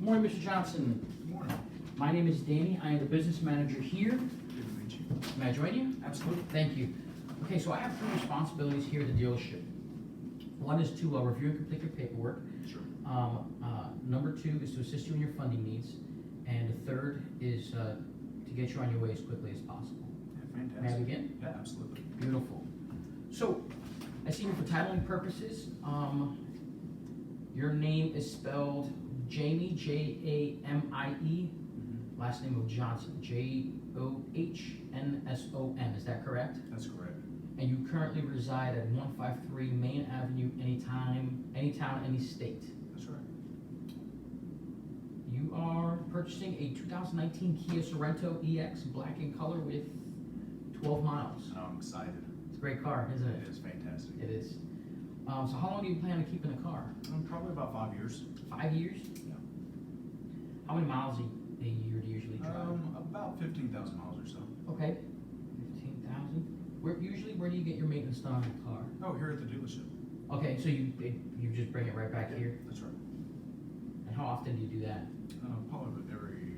Good morning, Mr. Johnson. Good morning. My name is Danny. I am the business manager here. Good to meet you. May I join you? Absolutely. Thank you. Okay, so I have three responsibilities here at the dealership. One is to review and complete your paperwork. Sure. Number two is to assist you in your funding needs. And the third is to get you on your way as quickly as possible. Yeah, fantastic. May I begin? Yeah, absolutely. Beautiful. So, I see here for titling purposes, your name is spelled Jamie, Jamie, last name of Johnson, Johnsson. Is that correct? That's correct. And you currently reside at 153 Main Avenue, anytown, any state. That's right. You are purchasing a 2019 Kia Sorento EX, black in color with 12 miles. I'm excited. It's a great car, isn't it? It is fantastic. It is. So how long do you plan on keeping the car? Probably about 5 years. 5 years? Yeah. How many miles a year do you usually drive? About 15,000 miles or so. Okay, 15,000. Where do you get your maintenance done on the car? Oh, here at the dealership. Okay, so you just bring it right back here? That's right. And how often do you do that? Probably every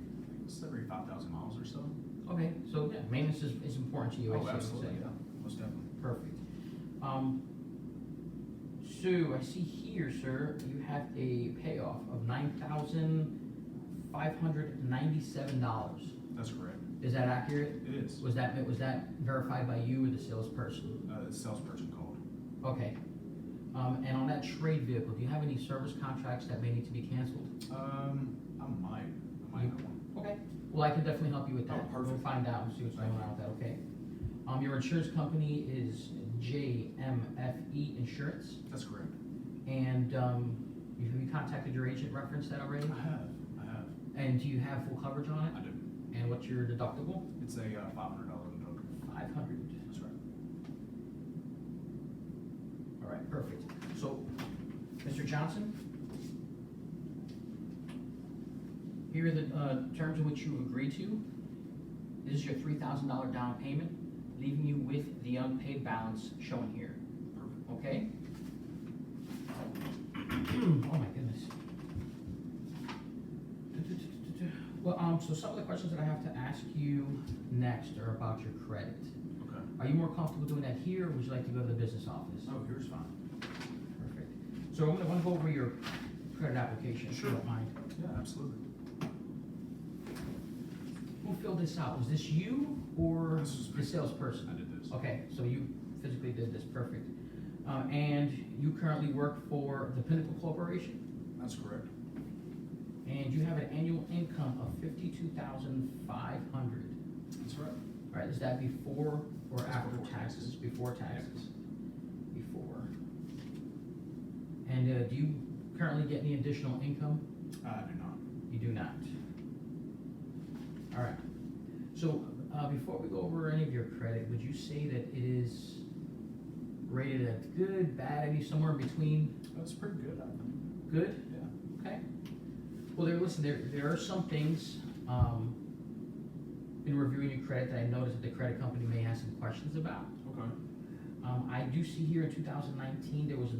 5,000 miles or so. Okay, so yeah, maintenance is important to you, I see Oh, what you're absolutely. saying. Yeah, most definitely. Perfect. So I see here, sir, you have a payoff of $9,597. That's correct. Is that accurate? It is. Was that verified by you or the salesperson? The salesperson called. Okay. And on that trade vehicle, do you have any service contracts that may need to be canceled? I might have one. Okay. Well, I can definitely help you with that. Oh, perfect. We'll find out and see what's going on with that, okay? Your insurance company is JMFE Insurance, That's correct. and have you contacted your agent, referenced that already? I have. And do you have full coverage on it? I do. And what's your deductible? It's a $500 deductible. 500. That's right. All right, perfect. So, Mr. Johnson, here are the terms in which you agree to. This is your $3,000 down payment, leaving you with the unpaid balance shown here. Perfect. Okay? Oh my goodness. Well, so some of the questions that I have to ask you next are about your credit. Okay. Are you more comfortable doing that here, or would you like to go to the business office? Oh, here's fine. Perfect. So I'm gonna go over your credit application, if you Sure. don't mind. Yeah, absolutely. Who filled this out? Was this you or This was the me. salesperson? I did this. Okay, so you physically did this, perfect. And you currently work for the Pinnacle Corporation? That's correct. And you have an annual income of $52,500. That's right. All right, is that before or That's after before taxes? taxes. Before taxes. Before. And do you currently get any additional income? I do not. You do not. All right. So before we go over any of your credit, would you say that it is rated as good, bad, maybe somewhere in between? That's pretty good, I think. Good? Yeah. Okay. Well, there are some things in reviewing your credit that I noticed that the credit company may have some questions about. Okay. I do see here in 2019 there was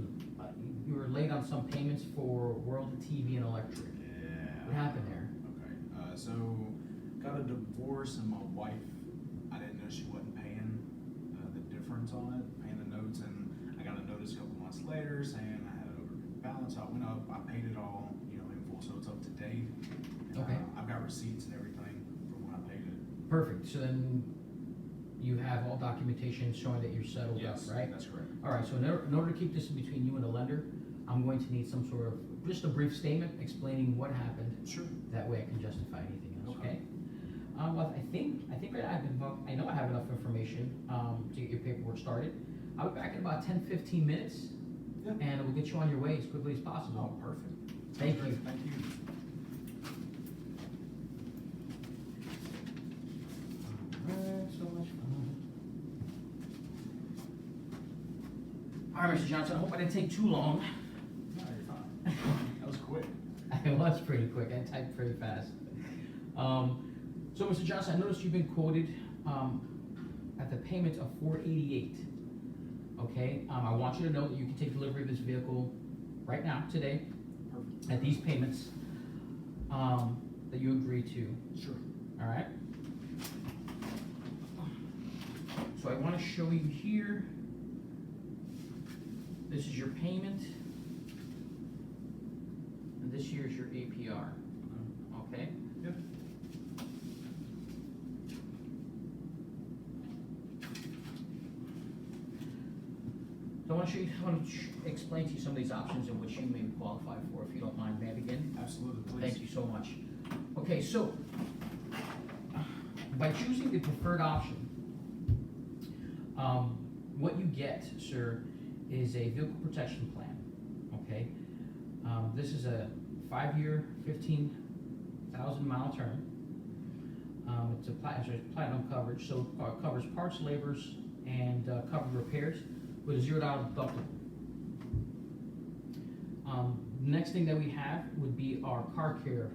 you were late on some payments for World TV and Electric. Yeah. What happened there? Okay. So got a divorce and my wife, I didn't know she wasn't paying the difference on it, paying the notes, and I got a notice a couple months later saying I had an over balance. So I went up, I paid it all, in full, so it's up to date. And, Okay. I've got receipts and everything from when I paid it. Perfect. So then you have all documentation showing that you're settled Yes, up, right? that's correct. All right. So in order to keep this in between you and the lender, I'm going to need some sort of just a brief statement explaining what happened. Sure. That way I can justify anything else. Okay. Okay. Well, I think I know I have enough information to get your paperwork started. I'll be back in about 10-15 minutes, Yeah. and we'll get you on your way as quickly as possible. Oh, perfect. Thank Great. you. Thank you. So much fun. All right, Mr. Johnson, I hope I didn't take too long. No, you're fine. That was quick. It was pretty quick. I typed pretty fast. So, Mr. Johnson, I noticed you've been quoted at the payment of $488. Okay, I want you to know that you can take delivery of this vehicle right now, today, Perfect. at these payments. that you agree to, Sure. all right? So I wanna show you here, this is your payment, and this here is your APR, okay? Yep. So I want to explain to you some of these options in which you may qualify for, if you don't mind. May I begin? Absolutely, please. Thank you so much. Okay, so by choosing the preferred option, what you get, sir, is a vehicle protection plan, okay? This is a 5-year, 15,000 mile term. It's a platinum coverage, so it covers parts, labors, and covered repairs with a $0 deductible. Next thing that we have would be our car care.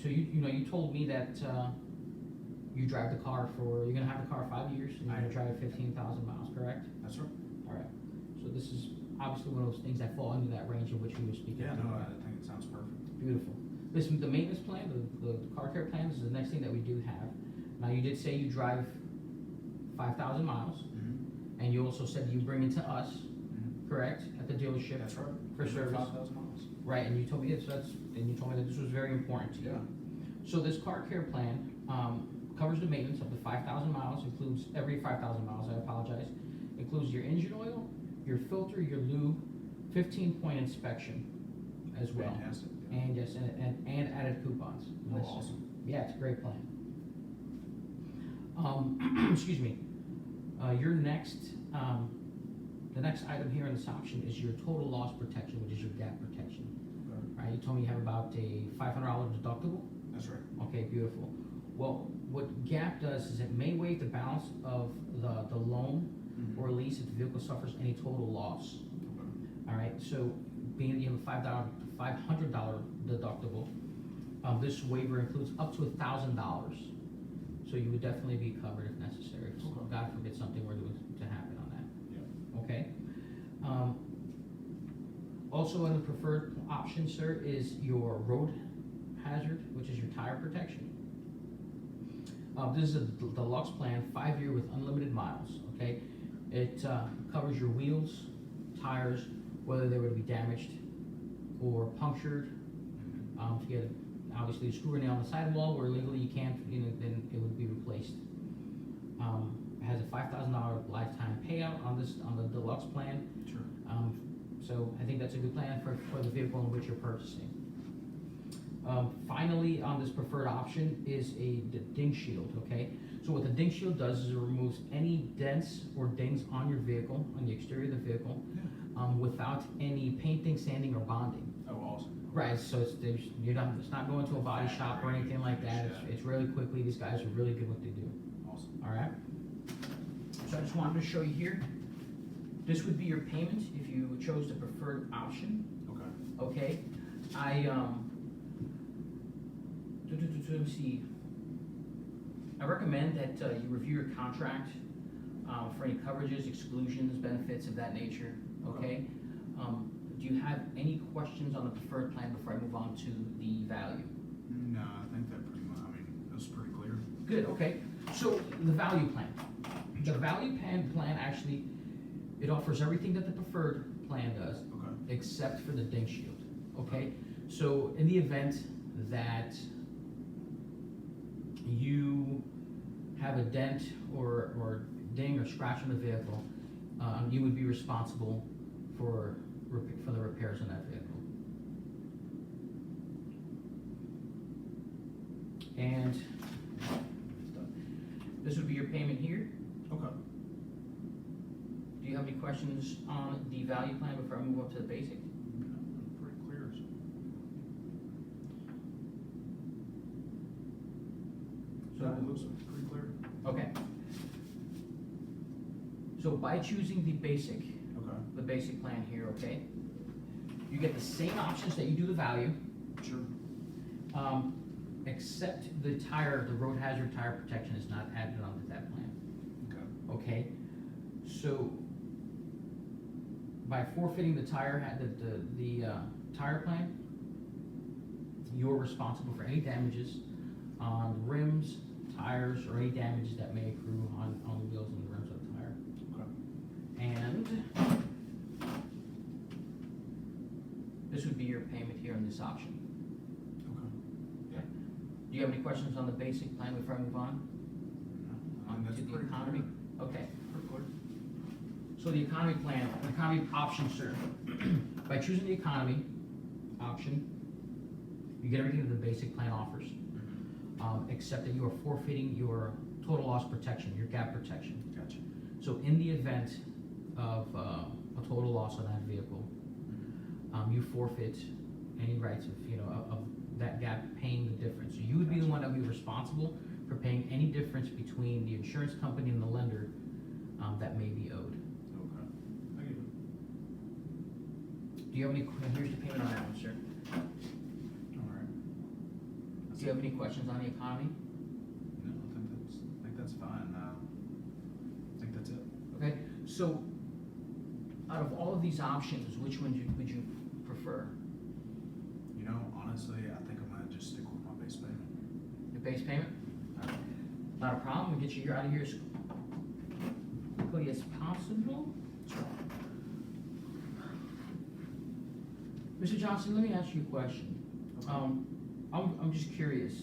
So you told me that you drive the car you're gonna have the car 5 years and you're gonna drive it 15,000 miles, correct? That's right. All right. So this is obviously one of those things that fall under that range in which we were speaking. Yeah, to. no, I think it sounds perfect. Beautiful. Listen, the maintenance plan, the car care plan is the next thing that we do have. Now, you did say you drive 5,000 miles, Mm-hmm. and you also said you bring it to us, Mm-hmm. correct, at the dealership? That's right. For service. 5,000 miles. Right, and you told me and you told me that this was very important to you. Yeah. So this car care plan covers the maintenance up to 5,000 miles, includes every 5,000 miles, I apologize, includes your engine oil, your filter, your lube, 15-point inspection as well. Fantastic. And yes, and added coupons. Oh, Listen, awesome. Yeah, it's a great plan. Excuse me. Your next, the next item here in this option is your total loss protection, which is your gap protection. Okay. Right, you told me you have about a $500 deductible. That's right. Okay, beautiful. Well, what gap does is it may waive the balance of the loan Mhm. or lease if the vehicle suffers any total loss. Okay. All right, so being that you have a $500 deductible, this waiver includes up to $1,000. So you would definitely be covered if necessary. If Okay. God forbid something were to happen on that. Yeah. Okay. Also, in the preferred option, sir, is your road hazard, which is your tire protection. This is a deluxe plan, 5-year with unlimited miles. Okay, it covers your wheels, tires, whether they were to be damaged or punctured. Mm-hmm. If you had obviously a screw nail on the sidewall where legally you can't, then it would be replaced. It has a $5,000 lifetime payout on the deluxe plan. Sure. So I think that's a good plan for the vehicle in which you're purchasing. Finally, on this preferred option is the ding shield, okay? So what the ding shield does is it removes any dents or dings on your vehicle, on the exterior of the vehicle, Yeah. without any painting, sanding, or bonding. Oh, awesome. Right, so it's not going to a body shop or anything like that. It's really quickly. These guys are really good at what they do. Awesome. All right. So I just wanted to show you here. This would be your payment if you chose the preferred option. Okay. Okay. Let me see. I recommend that you review your contract for any coverages, exclusions, benefits of that nature. Okay. Do you have any questions on the preferred plan before I move on to the value? No, I think that pretty much, that was pretty clear. Good, okay. So the value plan. The value plan actually, it offers everything that the preferred plan does, Okay. except for the ding shield, okay? So in the event that you have a dent or ding or scratch on the vehicle, you would be responsible for the repairs on that vehicle. And this would be your payment here. Okay. Do you have any questions on the value plan before I move up to the basic? Pretty clear. So It looks pretty clear. okay. So by choosing the basic Okay. plan here, okay, you get the same options that you do the value, Sure. except the road hazard tire protection is not added onto that plan. Okay. Okay, so by forfeiting the tire, tire plan, you're responsible for any damages on rims, tires, or any damages that may accrue on the wheels and the rims of the tire. Okay. And this would be your payment here on this option. Okay. Do you have any questions on the basic plan before I move on? No, On that's to the pretty economy? clear. Okay. Pretty clear. So the economy plan, the economy option, sir. By choosing the economy option, you get everything that the basic plan offers, except that you are forfeiting your total loss protection, your gap protection. Gotcha. So in the event of a total loss on that vehicle, you forfeit any rights of that gap paying the difference. So you would be the one that would be responsible for paying any difference between the insurance company and the lender that may be owed. Okay. I get it. Do you have any, here's the payment on that one, sir. All right. Do you have any questions on the economy? No, I think that's fine. I think that's it. Okay, so out of all of these options, which one would you prefer? You know, honestly, I think I'm gonna just stick with my base payment. The base payment? Not a problem, we'll get you out of here as quickly as possible. Mr. Johnson, let me ask you a question. I'm just curious.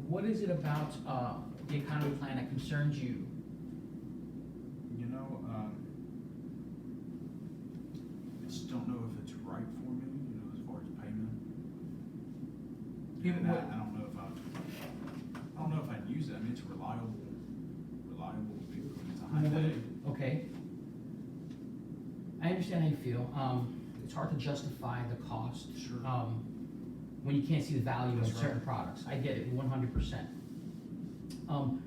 What is it about the economy plan that concerns you? You know, I just don't know if it's right for me, you know, as far as payment. People- And I don't know if I'd use it. I mean, it's a reliable vehicle. It's a high day. Okay. I understand how you feel. It's hard to justify the cost. Sure. When you can't see the value in That's right. certain products. I get it, 100%. So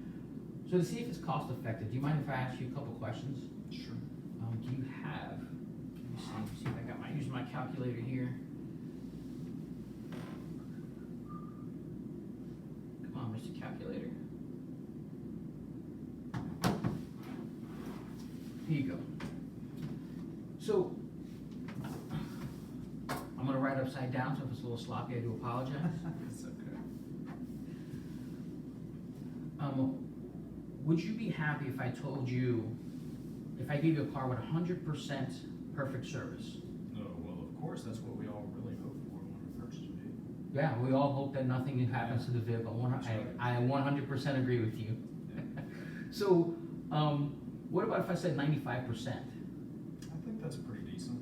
to see if it's cost effective, do you mind if I ask you a couple questions? Sure. Do you have, let me see if I got use my calculator here. Come on, Mr. Calculator. Here you go. So, I'm gonna write upside down, so if it's a little sloppy, I do apologize. It's okay. Would you be happy if I told you, if I gave you a car with 100% perfect service? No, well, of course, that's what we all really hope for when we purchase a vehicle. Yeah, we all hope that nothing happens to the vehicle. That's right. I 100% agree with you. Yeah. So, what about if I said 95%? I think that's pretty decent.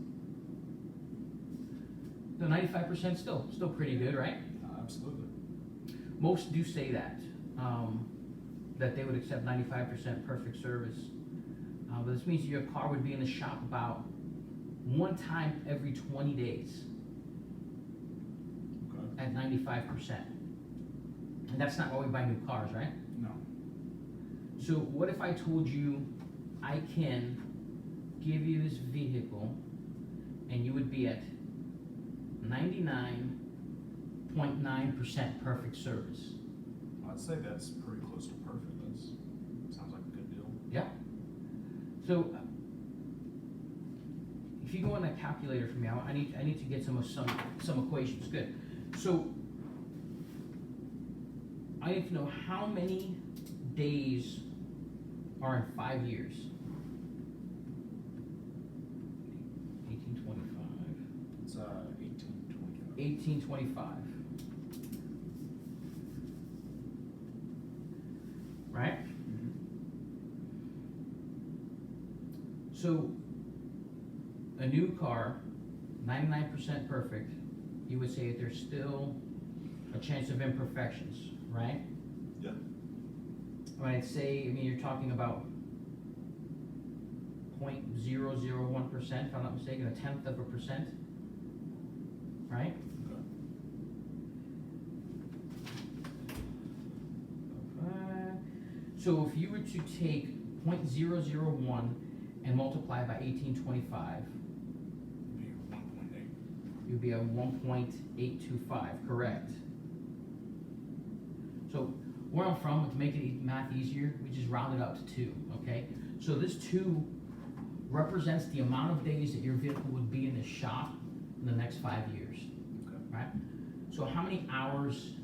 No, 95% still pretty good, right? Absolutely. Most do say that, that they would accept 95% perfect service. But this means your car would be in the shop about one time every 20 days Okay. at 95%. And that's not why we buy new cars, right? No. So what if I told you I can give you this vehicle and you would be at 99.9% perfect service? I'd say that's pretty close to perfect. Sounds like a good deal. Yeah. So if you go on that calculator for me, I need to get some equations. Good. So I need to know how many days are in 5 years. 1825. It's 1825. 1825. Right? So, a new car, 99% perfect, you would say that there's still a chance of imperfections, right? Yeah. When I'd say, you're talking about 0.001%, if I'm not mistaken, 1/10%, right? Okay. So if you were to take 0.001 and multiply by 1825, Be 1.8. you'd be at 1.825, correct? So where I'm from, to make it math easier, we just round it up to 2, okay? So this 2 represents the amount of days that your vehicle would be in the shop in the next 5 years, Okay. right? So how many hours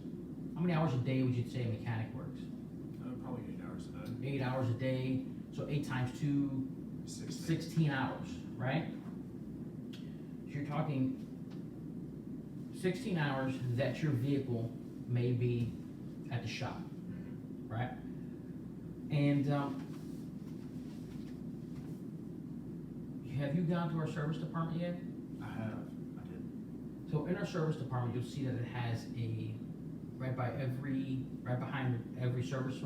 a day would you say a mechanic works? Probably 8 hours a day. 8 hours a day, so 8 times 2, 16 hours, right? So you're talking 16 hours that your vehicle may be at the shop, right? And have you gone to our service department yet? I did. So in our service department, you'll see that it has a, right behind every service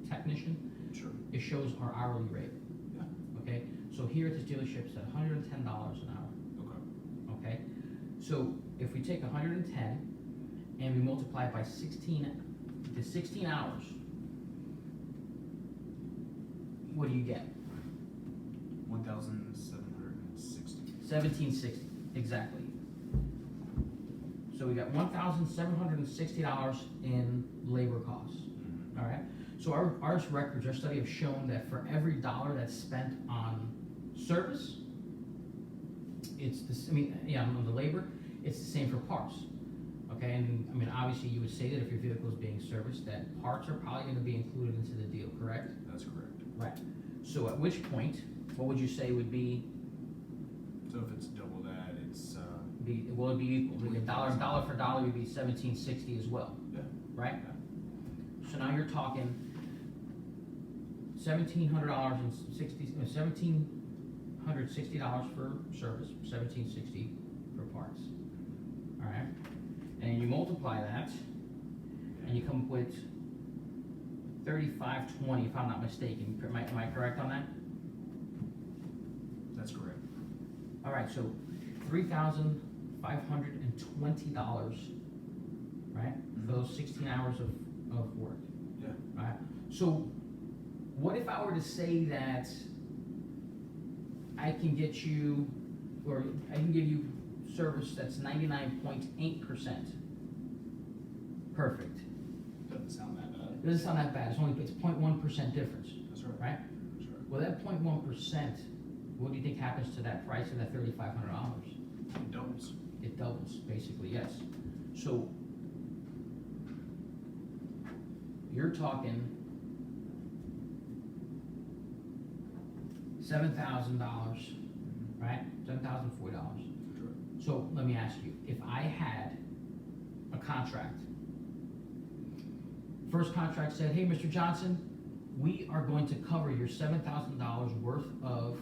technician, Sure. it shows our hourly rate. Yeah. Okay, so here at this dealership, it's at $110 an hour, Okay. okay? So if we take 110 and we multiply it by 16 hours, what do you get? 1,760. 1760, exactly. So we got $1,760 in labor costs, Mm-hmm. all right? So our records, our study have shown that for every dollar that's spent on service, it's on the labor, it's the same for parts, okay? And I mean, obviously you would say that if your vehicle is being serviced, that parts are probably gonna be included into the deal, correct? That's correct. Right. So at which point, what would you say would be, So if it's double that, it's will it be equal? Like dollar for dollar would be 1760 as well, yeah. right? Yeah. So now you're talking $1,760 for service, $1,760 for parts. All right, and you multiply that, and you come up with 3520, if I'm not mistaken. Am I correct on that? That's correct. All right, so $3,520, right, for those 16 hours of work. Yeah. Right. So, what if I were to say that I can get you, or I can give you service that's 99.8% perfect? Doesn't sound that bad. It doesn't sound that bad. It's 0.1% difference, That's right. right? That's right. Well, that 0.1%, what do you think happens to that price of that $3,500? It doubles. It doubles, basically, yes. So, you're talking $7,000, right? $7,040. Sure. So let me ask you, if I had a contract, first contract said, hey, Mr. Johnson, we are going to cover your $7,000 worth of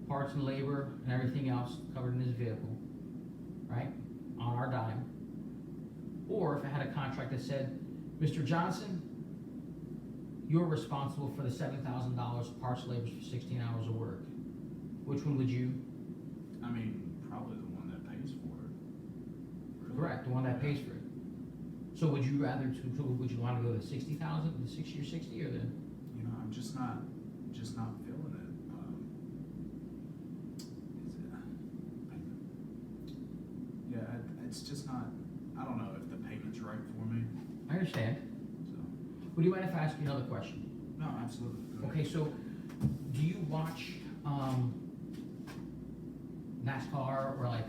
parts and labor and everything else covered in this vehicle, right, on our dime. Or if I had a contract that said, Mr. Johnson, you're responsible for the $7,000 parts and labor for 16 hours of work. Which one would you? I mean, probably the one that pays for it. Really? Correct, the one that pays for it. So would you rather, would you want to go to 60,000, the 60 or 60, or the? You know, I'm just not feeling it. It's just not. I don't know if the payment's right for me. I understand. So Would you mind if I ask you another question? no, absolutely. Go ahead. Okay, so do you watch NASCAR or like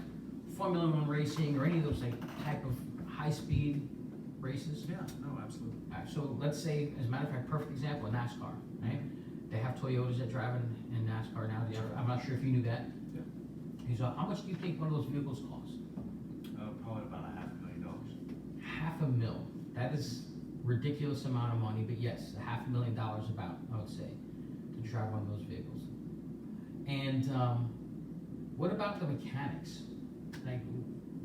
Formula One racing or any of those like type of high-speed races? Yeah. No, absolutely. Alright, so let's say, as a matter of fact, perfect example, NASCAR, right? They have Toyotas that drive in NASCAR now. I'm not sure if you knew that. Yeah. So how much do you think one of those vehicles costs? Probably about $500,000. $500,000. That is ridiculous amount of money, but yes, $500,000 about, I would say, to drive one of those vehicles. And what about the mechanics? Like,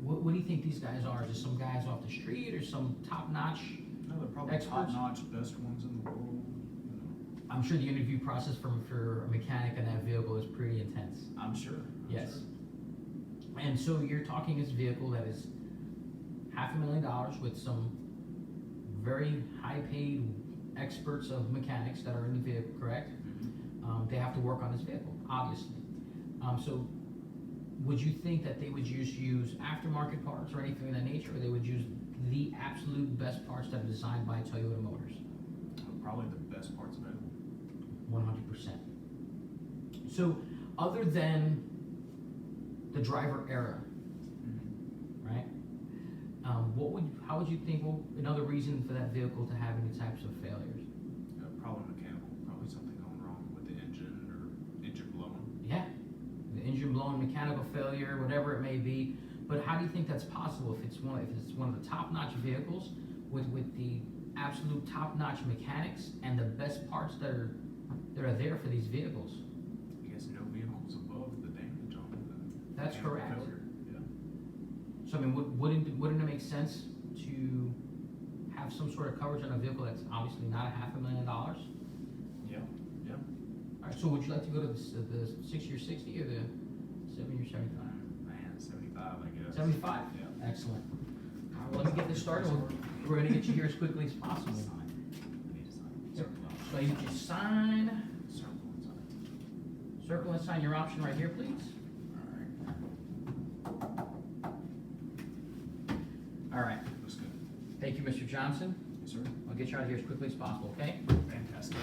what do you think these guys are? Just some guys off the street or some top-notch? No, they're probably Experts? top-notch, best ones in the world. You know. I'm sure the interview process for a mechanic in that vehicle is pretty intense. I'm sure. Yes. Sure. And so you're talking this vehicle that is $500,000 with some very high-paid experts of mechanics that are in the vehicle, correct? Mm-hmm. They have to work on this vehicle, obviously. So would you think that they would just use aftermarket parts or anything of that nature, or they would use the absolute best parts that are designed by Toyota Motors? Probably the best parts available. 100%. So, other than the driver error, right? How would you think, another reason for that vehicle to have any types of failures? Probably mechanical, probably something going wrong with the engine or engine blowing. Yeah, the engine blowing, mechanical failure, whatever it may be. But how do you think that's possible if it's one of the top-notch vehicles with the absolute top-notch mechanics and the best parts that are there for these vehicles? I guess no vehicle's above the damage on it. That's correct. Failure. Yeah. So I mean, wouldn't it make sense to have some sort of coverage on a vehicle that's obviously not $500,000? Yeah. Yeah. All right. So would you like to go to the 6-year 60 or the 7-year 75? Man, 75, I guess. 75. Yeah. Excellent. All right, well, let me get this started. We're going to get you here as quickly as possible. Sign. I need to sign. Yep. Circle out. So you just sign, Circle and sign. circle and sign your option right here, please. All right. Looks good. Thank you, Mr. Johnson. Yes, sir. I'll get you out of here as quickly as possible, okay? Fantastic.